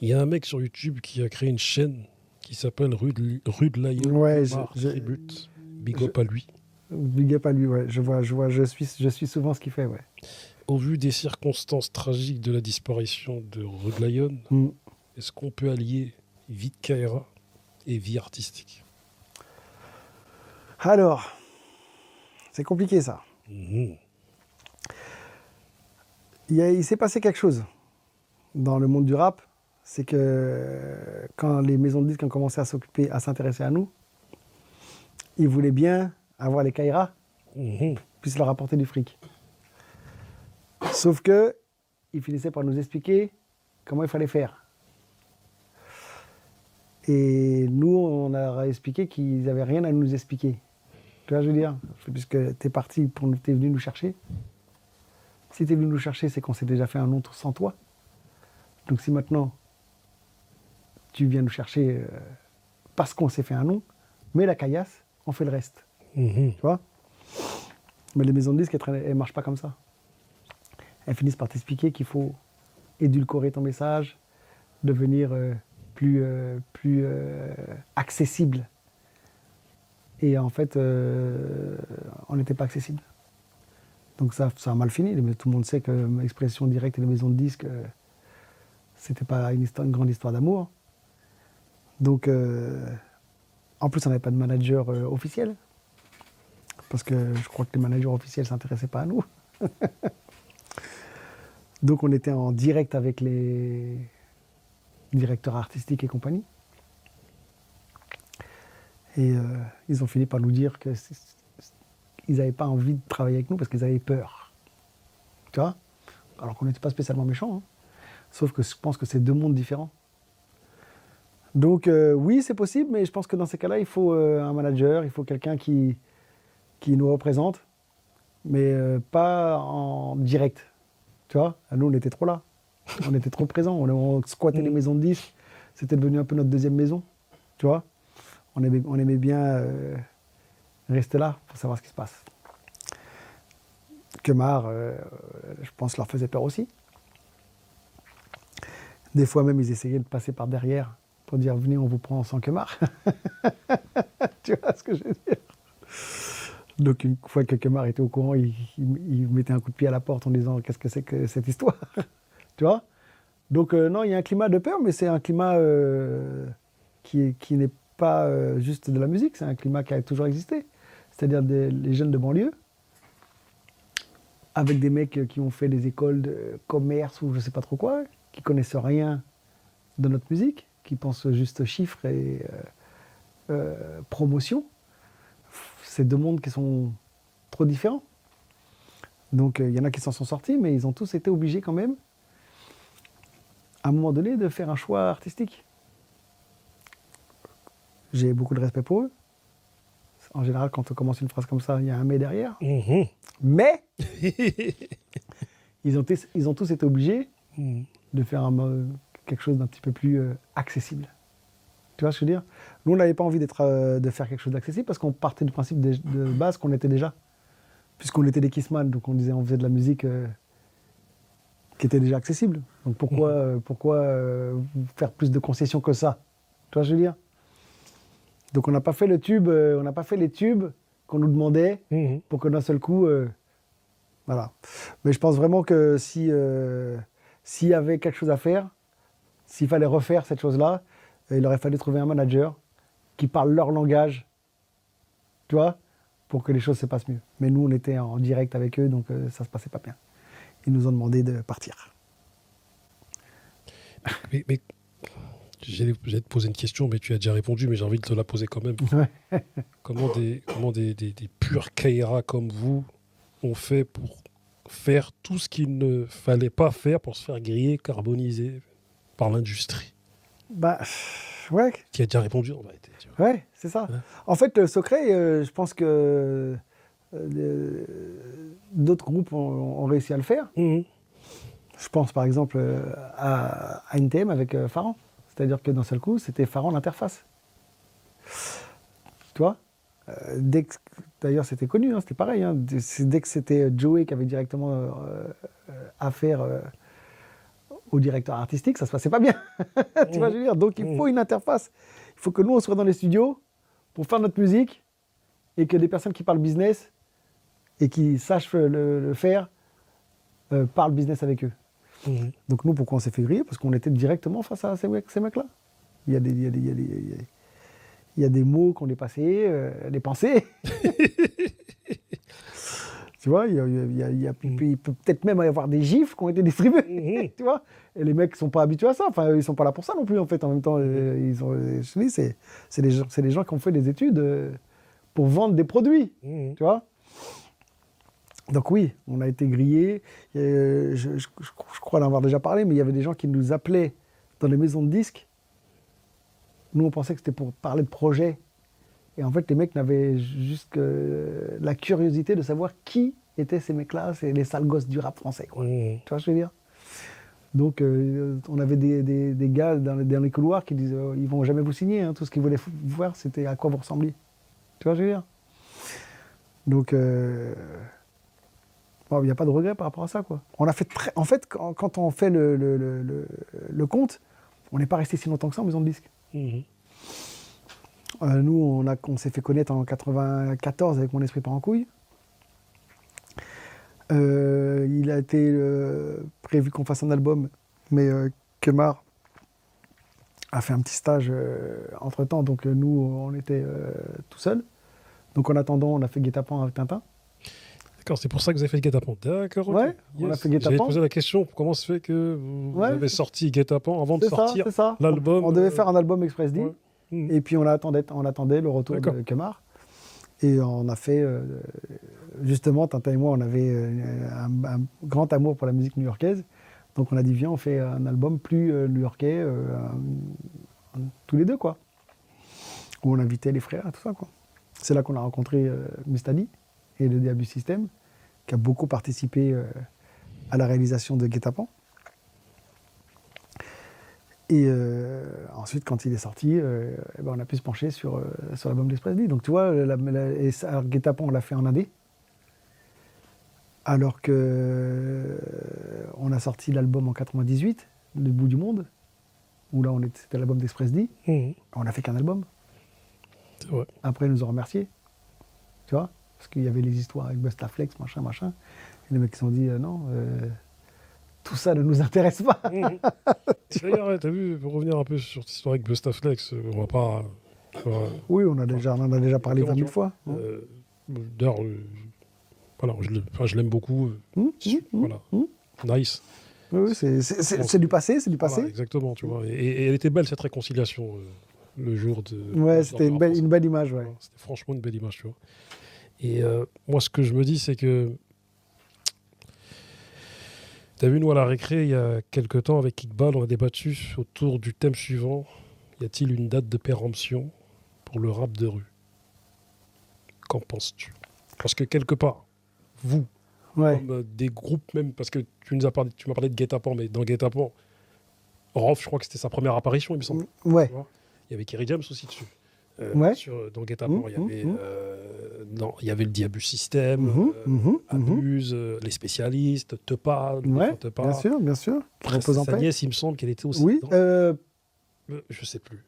Il y a un mec sur YouTube qui a créé une chaîne qui s'appelle Rude Lion Ouais, Kemar Tribute. Big je- up à lui. big up à lui, ouais. Je suis souvent ce qu'il fait, ouais. Au vu des circonstances tragiques de la disparition de Rude Lion, Mm. est-ce qu'on peut allier vie de Kaira et vie artistique? Alors, c'est compliqué ça. Mhm. Il s'est passé quelque chose dans le monde du rap, c'est que quand les maisons de disques ont commencé à s'occuper, à s'intéresser à nous, ils voulaient bien avoir les Kaira, Mhm. puissent leur apporter du fric. Sauf que ils finissaient par nous expliquer comment il fallait faire. Et nous, on leur a expliqué qu'ils n'avaient rien à nous expliquer. Tu vois, je veux dire, puisque tu es parti, t'es venu nous chercher. Si tu es venu nous chercher, c'est qu'on s'est déjà fait un nom sans toi. Donc si maintenant, tu viens nous chercher parce qu'on s'est fait un nom, mais la caillasse, on fait le reste. Mhm. Tu vois. Mais les maisons de disques, elles ne marchent pas comme ça. Elles finissent par t'expliquer qu'il faut édulcorer ton message, devenir plus accessible. Et en fait, on n'était pas accessible. Donc ça a mal fini. Mais tout le monde sait que Expression Directe et les maisons de disques, c'était pas une grande histoire d'amour. Donc, en plus, on n'avait pas de manager officiel. Parce que je crois que les managers officiels ne s'intéressaient pas à nous. Donc on était en direct avec les directeurs artistiques et compagnie. Et ils ont fini par nous dire qu'ils n'avaient pas envie de travailler avec nous parce qu'ils avaient peur. Tu vois. Alors qu'on n'était pas spécialement méchants. Hein. Sauf que je pense que c'est deux mondes différents. Donc oui, c'est possible, mais je pense que dans ces cas-là, il faut un manager, il faut quelqu'un qui nous représente, mais pas en direct. Tu vois, nous, on était trop là. On était trop présents. On squattait les Mhm. maisons de disques. C'était devenu un peu notre deuxième maison. Tu vois, on aimait bien rester là pour savoir ce qui se passe. Kemar, je pense, leur faisait peur aussi. Des fois même, ils essayaient de passer par derrière pour dire venez, on vous prend sans Kemar. Tu vois ce que je veux dire? Donc une fois que Kemar était au courant, il mettait un coup de pied à la porte en disant qu'est-ce que c'est que cette histoire? Tu vois? Donc non, il y a un climat de peur, mais c'est un climat qui n'est pas juste de la musique, c'est un climat qui a toujours existé. C'est-à-dire les jeunes de banlieue, avec des mecs qui ont fait des écoles de commerce ou je sais pas trop quoi, qui connaissent rien de notre musique, qui pensent juste chiffres et promotion. C'est deux mondes qui sont trop différents. Donc il y en a qui s'en sont sortis, mais ils ont tous été obligés quand même, à un moment donné, de faire un choix artistique. J'ai beaucoup de respect pour eux. En général, quand on commence une phrase comme ça, il y a un mais derrière. Mhm. Mais ils ont tous été obligés Mhm. de faire quelque chose d'un petit peu plus accessible. Tu vois ce que je veux dire? Nous, on n'avait pas envie de faire quelque chose d'accessible parce qu'on partait du principe de base qu'on était déjà. Puisqu'on était des Kissman, donc on faisait de la musique qui était déjà accessible. Donc pourquoi faire plus de concessions que ça? Tu vois ce que je veux dire? Donc on n'a pas fait le tube, on n'a pas fait les tubes qu'on nous demandait Mhm. pour que d'un seul coup, voilà. Mais je pense vraiment que s'il y avait quelque chose à faire, s'il fallait refaire cette chose-là, il aurait fallu trouver un manager qui parle leur langage, tu vois, pour que les choses se passent mieux. Mais nous, on était en direct avec eux, donc ça se passait pas bien. Ils nous ont demandé de partir. Mais j'allais te poser une question, mais tu as déjà répondu, mais j'ai envie de te la poser quand même. Ouais. Comment des purs Kaira comme vous ont fait pour faire tout ce qu'il ne fallait pas faire pour se faire griller, carboniser par l'industrie? Bah, ouais, Tu as déjà répondu en vérité. Tu ouais, c'est ça. vois. Hein. En fait, le secret, je pense que d'autres groupes ont réussi à le faire. Mhm. Je pense par exemple à NTM avec Farhan. C'est-à-dire que d'un seul coup, c'était Farhan l'interface. Tu vois. D'ailleurs, c'était connu, hein, c'était pareil. Hein. Dès que c'était Joey qui avait directement affaire au directeur artistique, ça se passait pas bien. Tu vois, je veux dire. Donc, il faut une interface. Il faut que nous, on soit dans les studios pour faire notre musique et que des personnes qui parlent business et qui sachent le faire parlent business avec eux. Donc, nous, pourquoi on s'est fait griller? Parce qu'on était directement face à ces mecs-là. Il y a des mots qu'on dépassait, des pensées. Tu vois, il peut peut-être même y avoir des gifs qui ont été distribués, tu vois. Et les mecs ne sont pas habitués à ça. Enfin, ils ne sont pas là pour ça non plus, en fait. En même temps, je te dis, c'est des gens qui ont fait des études pour vendre des produits, tu vois. Donc oui, on a été grillés. Je crois en avoir déjà parlé, mais il y avait des gens qui nous appelaient dans les maisons de disques. Nous, on pensait que c'était pour parler de projets. Et en fait, les mecs n'avaient juste que la curiosité de savoir qui étaient ces mecs-là. C'est les sales gosses du rap français, quoi. Tu vois ce que je veux dire? Donc, on avait des gars dans les couloirs qui disaient ils ne vont jamais vous signer. Hein. Tout ce qu'ils voulaient voir, c'était à quoi vous ressembliez. Tu vois ce que je veux dire? Donc, il n'y a pas de regret par rapport à ça, quoi. On a fait en fait, quand on fait le compte, on n'est pas resté si longtemps que ça en maison de disque. Nous, on s'est fait connaître en 94 avec Mon Esprit part en couille. Il a été prévu qu'on fasse un album, mais Kemar a fait un petit stage entre-temps, donc nous, on était tout seuls. Donc en attendant, on a fait Guet-apens avec Tintin. D'accord, c'est pour ça que vous avez fait le Guet-apens. D'accord, ouais, ok. on a Yes. fait Guet-apens. J'allais te poser la question, comment se fait que vous avez sorti Guet-apens avant de sortir l'album On devait faire un album Express D, ouais. Et puis on attendait le retour de Kemar. Et on a fait, justement, Tintin et moi, on avait un grand amour pour la musique new-yorkaise. Donc on a dit, viens, on fait un album plus new-yorkais, tous les deux, quoi. Où on invitait les frères et tout ça, quoi. C'est là qu'on a rencontré Mustadi et le DAB System, qui a beaucoup participé à la réalisation de Guet-apens. Et ensuite, quand il est sorti, on a pu se pencher sur l'album d'Express D. Donc tu vois, Guet-apens, on l'a fait en indé. Alors que on a sorti l'album en 98, Le bout du monde, où là, c'était l'album d'Express D. On n'a fait qu'un album. C'est vrai. Après, ils nous ont remerciés. Tu vois, parce qu'il y avait les histoires avec Bustaflex, machin. Et les mecs se sont dit, non, tout ça ne nous intéresse pas. D'ailleurs, t'as vu, pour revenir un peu sur cette histoire avec Bustaflex, on va pas... Oui, on en a déjà parlé 20 000 fois. D'ailleurs, voilà, je l'aime beaucoup. Voilà. Nice. Oui, c'est du passé, c'est du passé. Voilà, exactement, tu vois. Et elle était belle, cette réconciliation, le jour de... Ouais, c'était une belle image, ouais. C'était franchement une belle image, tu vois. Et moi, ce que je me dis, c'est que... T'as vu, nous, à la récré, il y a quelques temps, avec Iqbal, on a débattu autour du thème suivant. Y a-t-il une date de péremption pour le rap de rue? Qu'en penses-tu? Parce que quelque part, vous, comme des groupes même, parce que tu m'as parlé de Guet-apens, mais dans Guet-apens, Rof, je crois que c'était sa première apparition, il me semble. Ouais. Il y avait Kerry James aussi dessus. Dans Guet-apens, il y avait le Diabus System, Abuse, les spécialistes, Tepa. Bien sûr. Sa nièce, il me semble qu'elle était aussi. Oui. Je sais plus.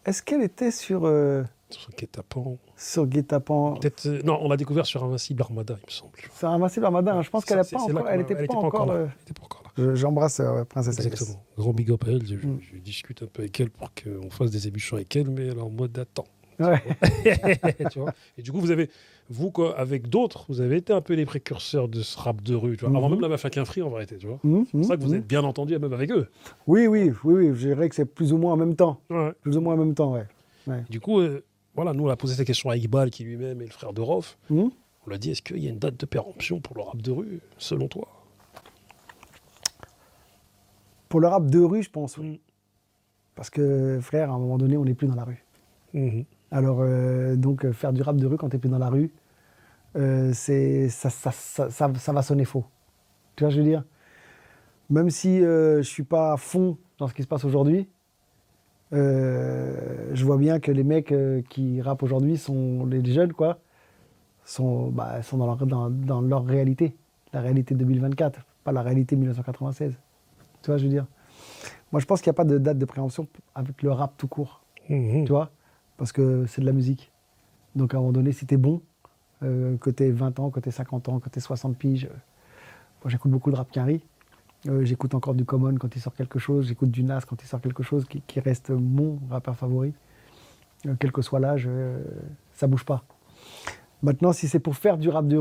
Est-ce qu'elle était sur Guet-apens. Sur Guet-apens. Peut-être. Non, on l'a découvert sur Invincible Armada, il me semble. Sur Invincible Armada, je pense qu'elle n'était pas encore là. J'embrasse Princesse Alice. Exactement. Grand big up à elle. Je discute un peu avec elle pour qu'on fasse des émissions avec elle, mais elle est en mode attends. Ouais. Tu vois. Et du coup, vous quoi, avec d'autres, vous avez été un peu les précurseurs de ce rap de rue, tu vois. Avant même la Mafia qu'un Free, en vérité, tu vois. C'est pour ça que vous êtes bien entendu même avec eux. Oui, je dirais que c'est plus ou moins en même temps. Ouais. Plus ou moins en même temps, ouais. Du coup, voilà, nous, on a posé cette question à Iqbal, qui lui-même est le frère de Rof. On l'a dit, est-ce qu'il y a une date de péremption pour le rap de rue, selon toi? Pour le rap de rue, je pense, oui. Parce que, frère, à un moment donné, on n'est plus dans la rue. Alors, donc, faire du rap de rue quand tu n'es plus dans la rue, ça va sonner faux. Tu vois ce que je veux dire? Même si je ne suis pas à fond dans ce qui se passe aujourd'hui, je vois bien que les mecs qui rappent aujourd'hui, les jeunes, quoi, sont dans leur réalité. La réalité de 2024, pas la réalité de 1996. Tu vois, je veux dire. Moi, je pense qu'il n'y a pas de date de préemption avec le rap tout court, Mhm. tu vois, parce que c'est de la musique. Donc, à un moment donné, si t'es bon, que t'aies 20 ans, que t'aies 50 ans, que t'aies 60 piges, moi, j'écoute beaucoup de rap Quinry. J'écoute encore du Common quand il sort quelque chose, j'écoute du Nas quand il sort quelque chose qui reste mon rappeur favori. Quel que soit l'âge, ça bouge pas. Maintenant, si c'est pour faire du rap de rue,